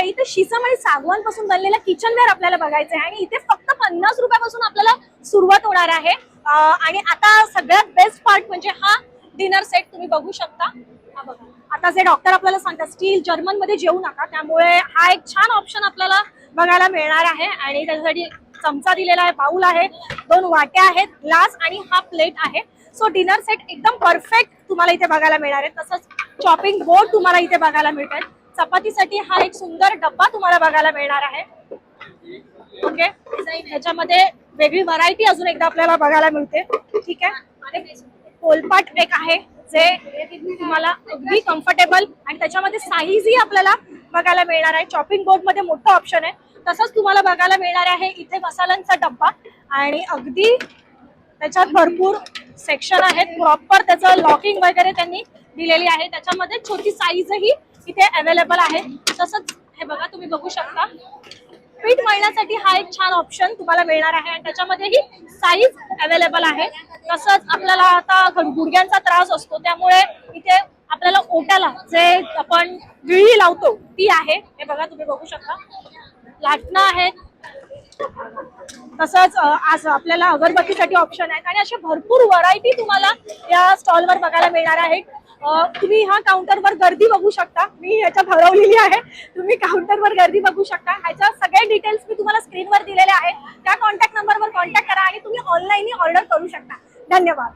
आहे, इथे शीसम आणि सागवान पासून बनलेला किचनवेअर आपल्याला बघायचं आहे आणि इथे फक्त 50 रुपयापासून आपल्याला सुरुवात होणार आहे. आणि आता सगळ्यात बेस्ट पार्ट म्हणजे हा डिनर सेट तुम्ही बघू शकता. हा बघा, आता जे डॉक्टर आपल्याला सांगतात स्टील जर्मन मध्ये जेवू नका, त्यामुळे हा एक छान ऑप्शन आपल्याला बघायला मिळणार आहे. आणि त्याच्यासाठी चमचा दिलेला आहे, बाउल आहे, 2 वाट्या आहेत, ग्लास आणि हा प्लेट आहे. सो डिनर सेट एकदम परफेक्ट तुम्हाला इथे बघायला मिळणार आहे. तसंच चॉपिंग बोर्ड तुम्हाला इथे बघायला मिळत. चपातीसाठी हा एक सुंदर डब्बा तुम्हाला बघायला मिळणार आहे. ओके, ह्याच्यामध्ये वेगळी व्हरायटी अजून एकदा आपल्याला बघायला मिळते. ठीक आहे, पोलपाट एक आहे जे तुम्हाला अगदी कम्फर्टेबल आणि त्याच्यामध्ये साईजही आपल्याला बघायला मिळणार आहे. चॉपिंग बोर्ड मध्ये मोठं ऑप्शन आहे. तसंच तुम्हाला बघायला मिळणार आहे इथे मसाल्यांचा डब्बा आणि अगदी त्याच्यात भरपूर सेक्शन आहेत. प्रॉपर त्याचं लॉकिंग वगैरे त्यांनी दिलेली आहे. त्याच्यामध्ये छोटी साईजही इथे अवेलेबल आहे. तसंच हे बघा, तुम्ही बघू शकता पीठ मळण्यासाठी हा एक छान ऑप्शन तुम्हाला मिळणार आहे आणि त्याच्यामध्येही साईज अवेलेबल आहे. तसंच आपल्याला आता गुडघ्यांचा त्रास असतो, त्यामुळे इथे आपल्याला ओट्याला जे आपण विळी लावतो ती आहे. हे बघा, तुम्ही बघू शकता लाटणं आहेत. तसंच आज आपल्याला अगरबत्तीसाठी ऑप्शन आहेत आणि अशा भरपूर व्हरायटी तुम्हाला या स्टॉलवर बघायला मिळणार आहेत. तुम्ही ह्या काउंटरवर गर्दी बघू शकता. मी ह्याच्यात हरवलेली आहे. तुम्ही काउंटरवर गर्दी बघू शकता. ह्याच्या सगळे डिटेल्स मी तुम्हाला स्क्रीनवर दिलेले आहेत. त्या कॉन्टॅक्ट नंबरवर कॉन्टॅक्ट करा आणि तुम्ही ऑनलाईनही ऑर्डर करू शकता. धन्यवाद.